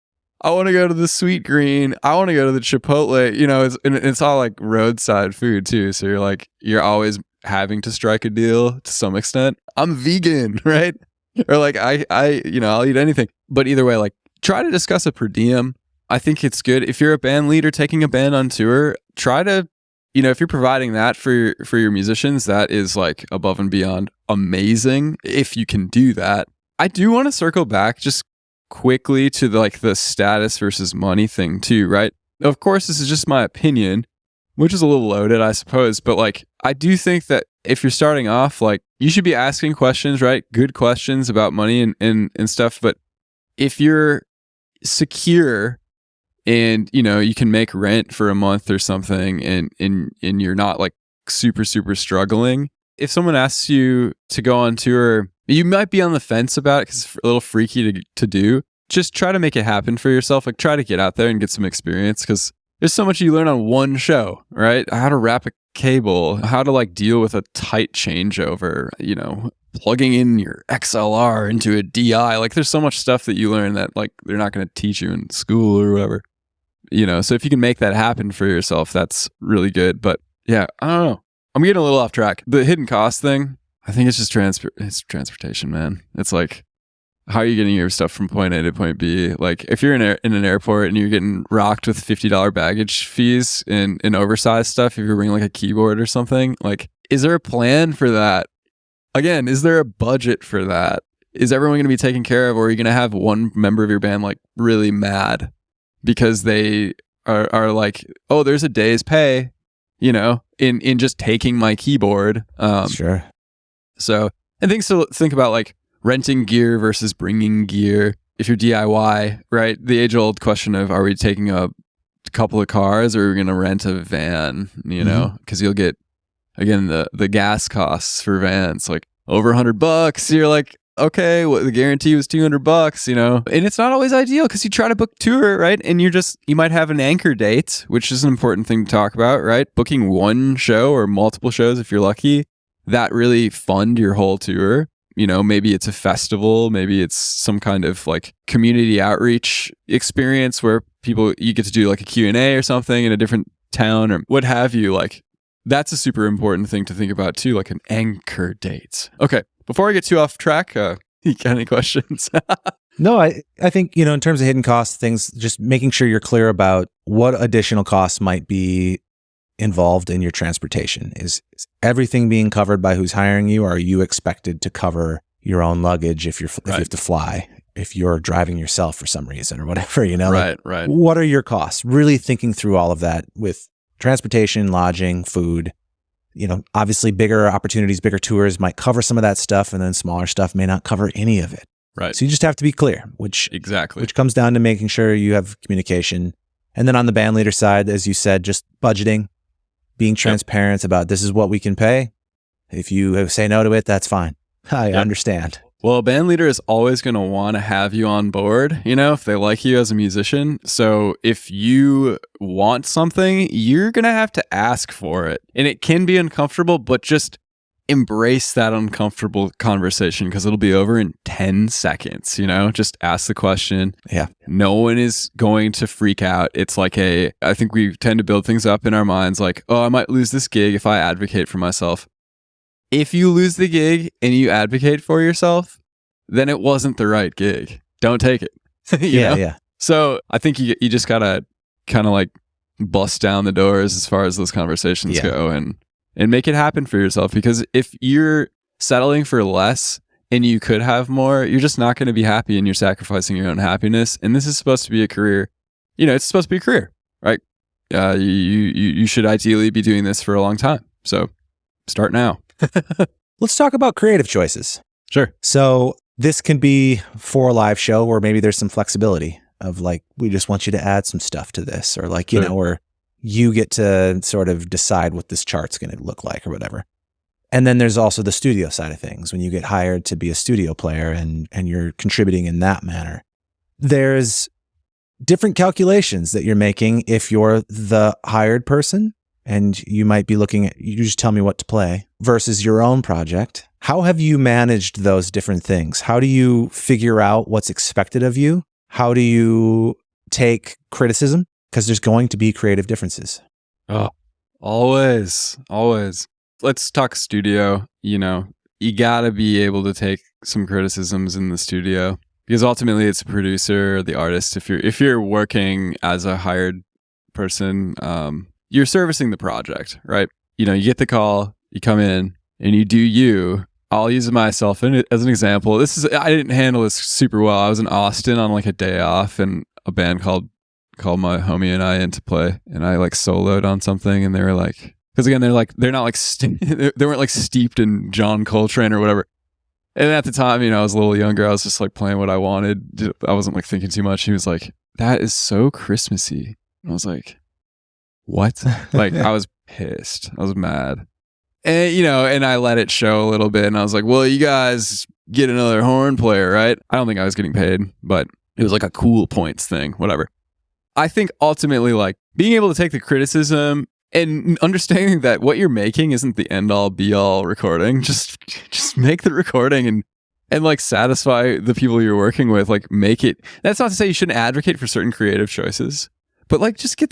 I want to go to the Sweet Green. I want to go to the Chipotle. You know, it's all like roadside food too. So you're always having to strike a deal to some extent. I'm vegan, right? Or like I'll eat anything. But either way, like try to discuss a per diem. I think it's good if you're a band leader taking a band on tour. Try to, if you're providing that for your musicians, that is like above and beyond amazing. If you can do that, I do want to circle back just quickly to the status versus money thing too, right? Of course, this is just my opinion, which is a little loaded, I suppose. But like, I do think that if you're starting off, like you should be asking questions, right? Good questions about money and stuff. But if you're secure and you can make rent for a month or something and you're not like super struggling, if someone asks you to go on tour, you might be on the fence about it because it's a little freaky to do. Just try to make it happen for yourself. Like try to get out there and get some experience, because there's so much you learn on one show, right? How to wrap a cable, how to like deal with a tight changeover, plugging in your XLR into a DI. Like there's so much stuff that you learn that like they're not going to teach you in school or whatever. So if you can make that happen for yourself, that's really good. But yeah, I don't know. I'm getting a little off track. The hidden cost thing, I think it's just it's transportation, man. It's like, how are you getting your stuff from point A to point B? Like if you're in an airport and you're getting rocked with $50 baggage fees and oversized stuff, if you're bringing like a keyboard or something, like, is there a plan for that? Again, is there a budget for that? Is everyone going to be taken care of, or are you going to have one member of your band like really mad because they are like, oh, there's a day's pay, in just taking my keyboard. Sure. So, and things to think about, like renting gear versus bringing gear. If you're DIY, right? The age-old question of, are we taking a couple of cars or are we going to rent a van, because you'll get, again, the gas costs for vans, like over $100. You're like, okay, well, the guarantee was $200, and it's not always ideal because you try to book tour, right? And you might have an anchor date, which is an important thing to talk about, right? Booking one show or multiple shows, if you're lucky, that really fund your whole tour. Maybe it's a festival, maybe it's some kind of like community outreach experience where you get to do like a Q&A or something in a different town or what have you. Like that's a super important thing to think about too, like an anchor date. Okay. Before I get too off track, you got any questions? No, I think, in terms of hidden cost things, just making sure you're clear about what additional costs might be involved in your transportation. Is everything being covered by who's hiring you, or are you expected to cover your own luggage if you have to fly, if you're driving yourself for some reason or whatever, Right. What are your costs? Really thinking through all of that with transportation, lodging, food. Obviously bigger opportunities, bigger tours might cover some of that stuff, and then smaller stuff may not cover any of it. Right. So you just have to be clear, which comes down to making sure you have communication. And then on the band leader side, as you said, just budgeting, being transparent about this is what we can pay. If you say no to it, that's fine. I understand. Well, a band leader is always going to want to have you on board, if they like you as a musician. So if you want something, you're going to have to ask for it. And it can be uncomfortable, but just embrace that uncomfortable conversation because it'll be over in 10 seconds, just ask the question. Yeah. No one is going to freak out. It's like I think we tend to build things up in our minds like, oh, I might lose this gig if I advocate for myself. If you lose the gig and you advocate for yourself, then it wasn't the right gig. Don't take it. Yeah. So I think you just gotta kind of like bust down the doors as far as those conversations go and make it happen for yourself. Because if you're settling for less and you could have more, you're just not going to be happy and you're sacrificing your own happiness. And this is supposed to be a career. It's supposed to be a career, right? You should ideally be doing this for a long time. So start now. Let's talk about creative choices. Sure. So this can be for a live show where maybe there's some flexibility of like, we just want you to add some stuff to this, or like, you know, or you get to sort of decide what this chart's going to look like or whatever. And then there's also the studio side of things when you get hired to be a studio player and you're contributing in that manner. There's different calculations that you're making if you're the hired person and you might be looking at, you just tell me what to play versus your own project. How have you managed those different things? How do you figure out what's expected of you? How do you take criticism? Because there's going to be creative differences. Oh, always. Let's talk studio. You know, you got to be able to take some criticisms in the studio because ultimately it's the producer or the artist. If you're working as a hired person, you're servicing the project, right? You know, you get the call, you come in and you do you. I'll use myself as an example. I didn't handle this super well. I was in Austin on like a day off and a band called my homie and I in to play, and I like soloed on something, and they were like, because again, they're not like they weren't like steeped in John Coltrane or whatever. And at the time, you know, I was a little younger. I was just like playing what I wanted. I wasn't like thinking too much. He was like, "That is so Christmassy." And I was like, "What?" Like I was pissed. I was mad, and you know, and I let it show a little bit. And I was like, "Well, you guys get another horn player, right?" I don't think I was getting paid, but it was like a cool points thing, whatever. I think ultimately, like, being able to take the criticism and understanding that what you're making isn't the end all be all recording. Just make the recording and like satisfy the people you're working with. Like make it. That's not to say you shouldn't advocate for certain creative choices, but like just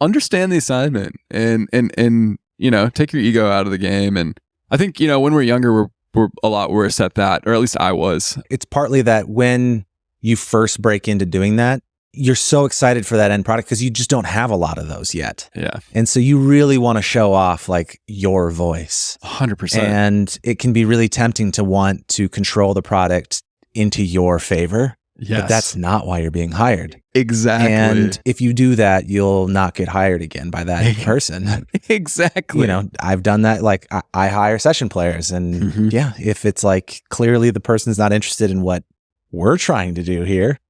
understand the assignment and you know, take your ego out of the game. And I think, you know, when we're younger, we're a lot worse at that, or at least I was. It's partly that when you first break into doing that, you're so excited for that end product because you just don't have a lot of those yet. Yeah. And so you really want to show off like your voice. 100%. And it can be really tempting to want to control the product into your favor. Yes. But that's not why you're being hired. Exactly. And if you do that, you'll not get hired again by that person. Exactly. You know, I've done that. Like I hire session players and yeah, if it's like clearly the person's not interested in what we're trying to do here,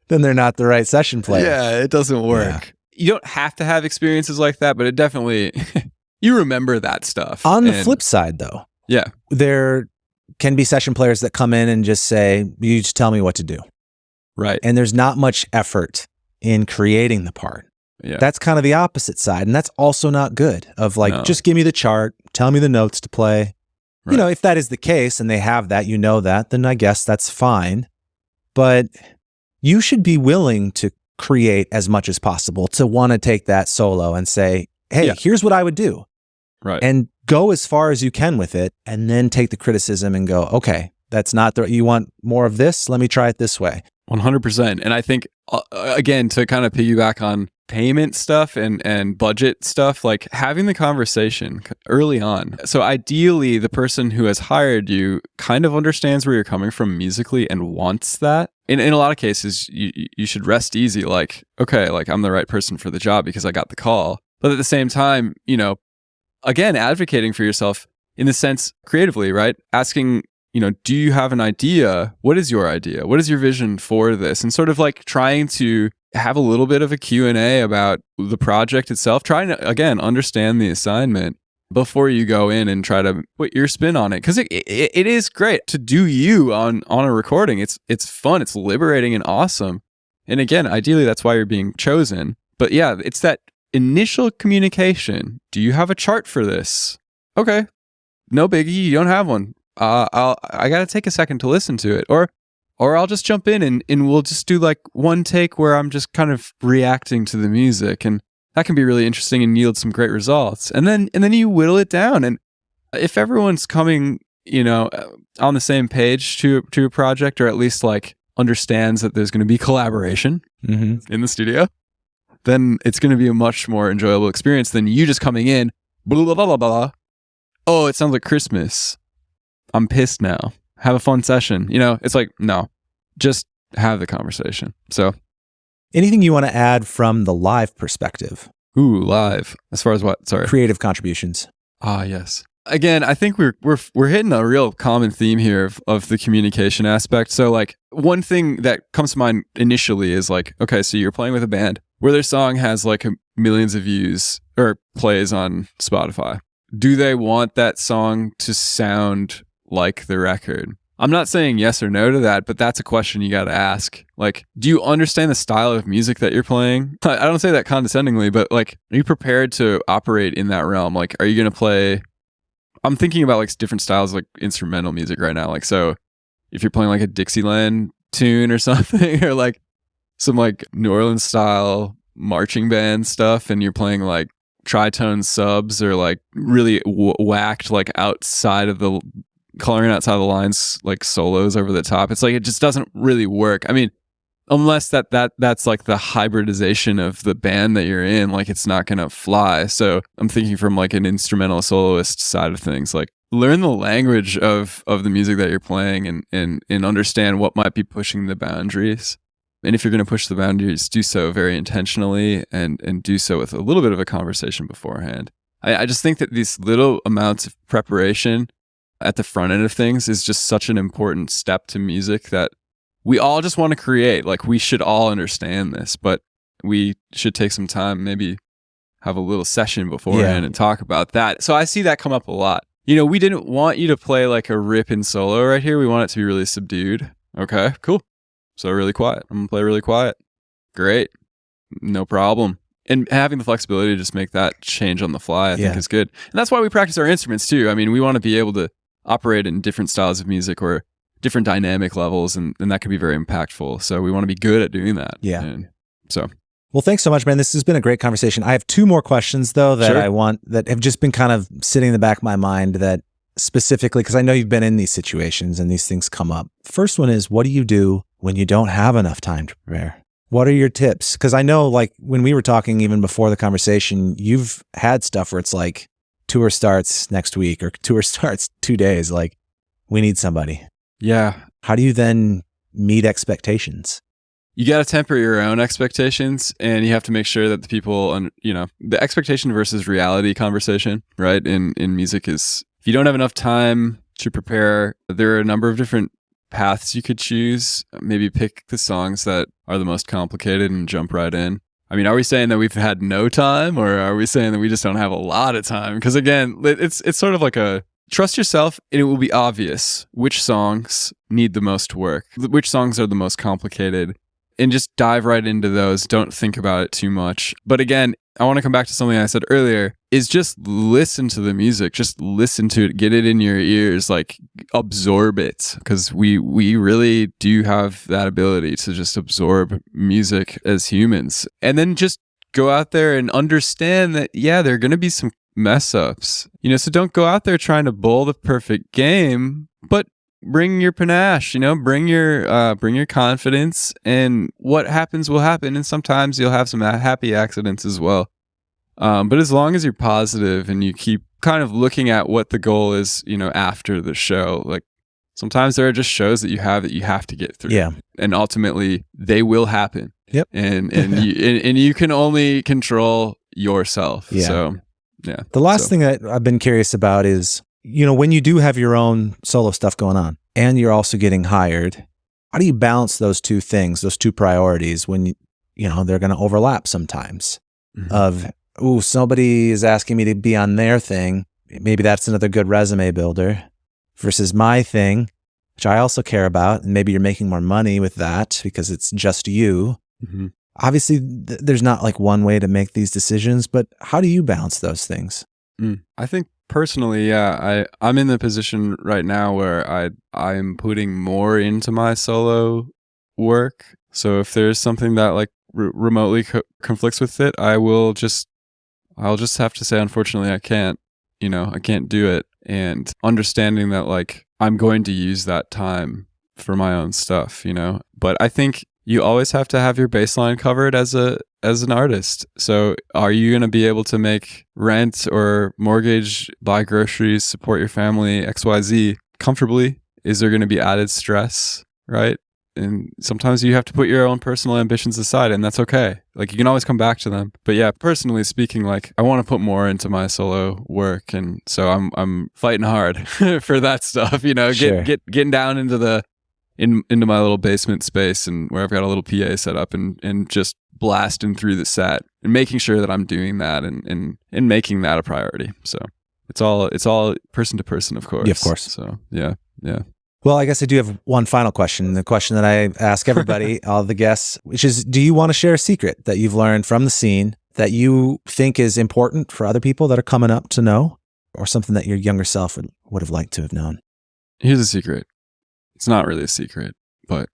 then they're not the right session player. Yeah, it doesn't work. Yeah. You don't have to have experiences like that, but it definitely, you remember that stuff. On the flip side, though, yeah, there can be session players that come in and just say, you just tell me what to do. Right. And there's not much effort in creating the part. Yeah. That's kind of the opposite side. And that's also not good of like, just give me the chart, tell me the notes to play. Right. You know, if that is the case and they have that, you know that, then I guess that's fine. But you should be willing to create as much as possible, to want to take that solo and say, hey, here's what I would do. Right. And go as far as you can with it, and then take the criticism and go, okay, that's not you want more of this? Let me try it this way. 100%. And I think, again, to kind of piggyback on payment stuff and budget stuff, like having the conversation early on. So ideally, the person who has hired you kind of understands where you're coming from musically and wants that. In a lot of cases, you should rest easy. Like, okay, like I'm the right person for the job because I got the call. But at the same time, you know, again, advocating for yourself in the sense creatively, right? Asking, you know, do you have an idea? What is your idea? What is your vision for this? And sort of like trying to have a little bit of a Q&A about the project itself, trying to, again, understand the assignment before you go in and try to put your spin on it. Because it is great to do you on a recording. It's fun. It's liberating and awesome. And again, ideally, that's why you're being chosen. But yeah, it's that initial communication. Do you have a chart for this? Okay. No biggie. You don't have one. I got to take a second to listen to it. Or I'll just jump in and we'll just do like one take where I'm just kind of reacting to the music, and that can be really interesting and yield some great results. And then you whittle it down. And if everyone's coming, you know, on the same page to a project, or at least like understands that there's going to be collaboration in the studio, then it's going to be a much more enjoyable experience than you just coming in, blah, blah, blah, blah, blah. Oh, it sounds like Christmas. I'm pissed now. Have a fun session. You know, it's like, no, just have the conversation. So anything you want to add from the live perspective? Ooh, live. As far as what? Sorry. Creative contributions. Ah, yes. again, I think we're hitting a real common theme here of the communication aspect. So like one thing that comes to mind initially is like, okay, so you're playing with a band where their song has like millions of views or plays on Spotify. Do they want that song to sound like the record? I'm not saying yes or no to that, but that's a question you got to ask. Like, do you understand the style of music that you're playing? I don't say that condescendingly, but like, are you prepared to operate in that realm? Like, are you going to play... I'm thinking about like different styles, like instrumental music right now. Like, so if you're playing like a Dixieland tune or something, or like some like New Orleans style marching band stuff, and you're playing like tritone subs or like really whacked, like outside of the coloring outside the lines, like solos over the top. It's like, it just doesn't really work. I mean, unless that's like the hybridization of the band that you're in, like it's not gonna fly. So I'm thinking from like an instrumental soloist side of things, like learn the language of the music that you're playing and understand what might be pushing the boundaries. And if you're gonna push the boundaries, do so very intentionally and do so with a little bit of a conversation beforehand. I just think that these little amounts of preparation at the front end of things is just such an important step to music that we all just want to create. Like, we should all understand this, but we should take some time, maybe have a little session beforehand and talk about that. So I see that come up a lot. You know, we didn't want you to play like a rip-in solo right here. We want it to be really subdued. Okay, cool. So really quiet. I'm going to play really quiet. Great. No problem. And having the flexibility to just make that change on the fly, I think is good. And that's why we practice our instruments too. I mean, we want to be able to operate in different styles of music or different dynamic levels, and that can be very impactful. So we want to be good at doing that. Yeah. And so, well, thanks so much, man. This has been a great conversation. I have two more questions though that I want, that have just been kind of sitting in the back of my mind, that specifically, because I know you've been in these situations and these things come up. First one is, what do you do when you don't have enough time to prepare? What are your tips? Because I know, like, when we were talking even before the conversation, you've had stuff where it's like, tour starts next week or tour starts 2 days. Like, we need somebody. Yeah. How do you then meet expectations? You got to temper your own expectations, and you have to make sure that the people, the expectation versus reality conversation, right? In music is, if you don't have enough time to prepare, there are a number of different paths you could choose. Maybe pick the songs that are the most complicated and jump right in. I mean, are we saying that we've had no time, or are we saying that we just don't have a lot of time? Because again, it's sort of like a trust yourself, and it will be obvious which songs need the most work, which songs are the most complicated, and just dive right into those. Don't think about it too much. But again, I want to come back to something I said earlier, is just listen to the music. Just listen to it. Get it in your ears. Like, absorb it. Because we really do have that ability to just absorb music as humans. And then just go out there and understand that, yeah, there are going to be some mess ups. So don't go out there trying to bowl the perfect game, but bring your panache, bring your confidence, and what happens will happen. And sometimes you'll have some happy accidents as well. But as long as you're positive and you keep kind of looking at what the goal is, after the show, like sometimes there are just shows that you have to get through. Yeah. And ultimately they will happen. Yep. And you can only control yourself. Yeah. So, yeah. The last thing that I've been curious about is, when you do have your own solo stuff going on and you're also getting hired, how do you balance those two things, those two priorities, when, they're going to overlap sometimes? Of, somebody is asking me to be on their thing. Maybe that's another good resume builder, versus my thing, which I also care about. And maybe you're making more money with that because it's just you. Mm-hmm. Obviously, there's not like one way to make these decisions, but how do you balance those things? I think personally, I'm in the position right now where I'm putting more into my solo work. So if there's something that like remotely conflicts with it, I'll just have to say, unfortunately, I can't do it. And understanding that, like, I'm going to use that time for my own stuff, but I think you always have to have your baseline covered as an artist. So are you going to be able to make rent or mortgage, buy groceries, support your family, XYZ comfortably? Is there going to be added stress, right? And sometimes you have to put your own personal ambitions aside, and that's okay. Like, you can always come back to them. But yeah, personally speaking, like, I want to put more into my solo work, and so I'm fighting hard for that stuff. You know, Sure. getting down into into my little basement space, and where I've got a little PA set up, and just blasting through the set and making sure that I'm doing that and making that a priority. So it's all person to person, of course. Yeah, of course. So yeah. Well, I guess I do have one final question. The question that I ask everybody, all the guests, which is, do you want to share a secret that you've learned from the scene that you think is important for other people that are coming up to know, or something that your younger self would have liked to have known? Here's a secret. It's not really a secret, but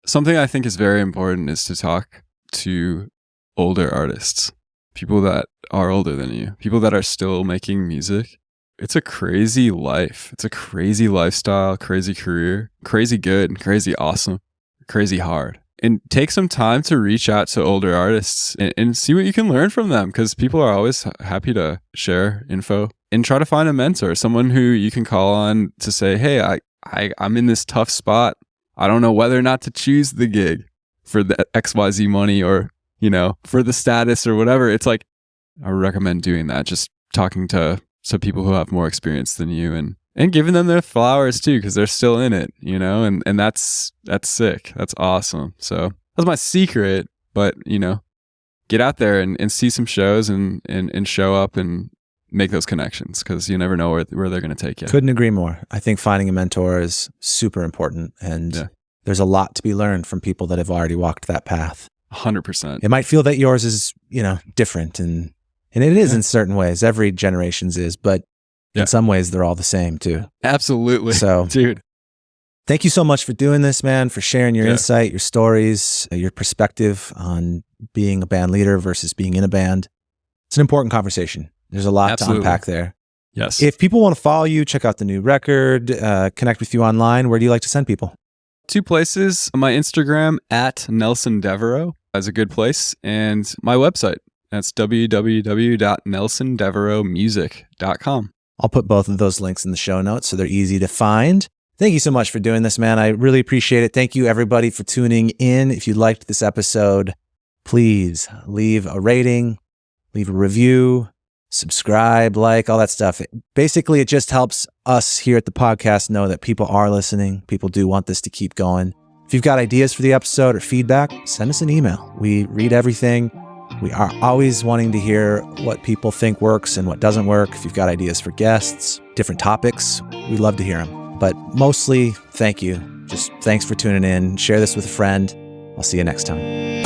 something I think is very important is to talk to older artists, people that are older than you, people that are still making music. It's a crazy life. It's a crazy lifestyle, crazy career, crazy good, crazy awesome, crazy hard. And take some time to reach out to older artists and see what you can learn from them, because people are always happy to share info. And try to find a mentor, someone who you can call on to say, hey, I'm in this tough spot. I don't know whether or not to choose the gig for the XYZ money, or, you know, for the status or whatever. It's like, I recommend doing that. Just talking to some people who have more experience than you, and giving them their flowers too, because they're still in it, you know, and that's sick. That's awesome. So that's my secret. But, you know, get out there and see some shows and show up and make those connections, because you never know where they're going to take you. Couldn't agree more. I think finding a mentor is super important, and there's a lot to be learned from people that have already walked that path. 100%. It might feel that yours is, you know, different, and it is in certain ways. Every generation's is, but in some ways they're all the same too. Absolutely. So, dude, thank you so much for doing this, man, for sharing your insight, your stories, your perspective on being a band leader versus being in a band. It's an important conversation. There's a lot to unpack there. Yes. If people want to follow you, check out the new record, connect with you online, where do you like to send people? 2 places. My Instagram at Nelson Devereaux is a good place, and my website. That's www.nelsondevereauxmusic.com. I'll put both of those links in the show notes so they're easy to find. Thank you so much for doing this, man. I really appreciate it. Thank you, everybody, for tuning in. If you liked this episode, please leave a rating, leave a review, subscribe, like, all that stuff. Basically, it just helps us here at the podcast know that people are listening. People do want this to keep going. If you've got ideas for the episode or feedback, send us an email. We read everything. We are always wanting to hear what people think works and what doesn't work. If you've got ideas for guests, different topics, we'd love to hear them. But mostly, thank you. Just thanks for tuning in. Share this with a friend. I'll see you next time.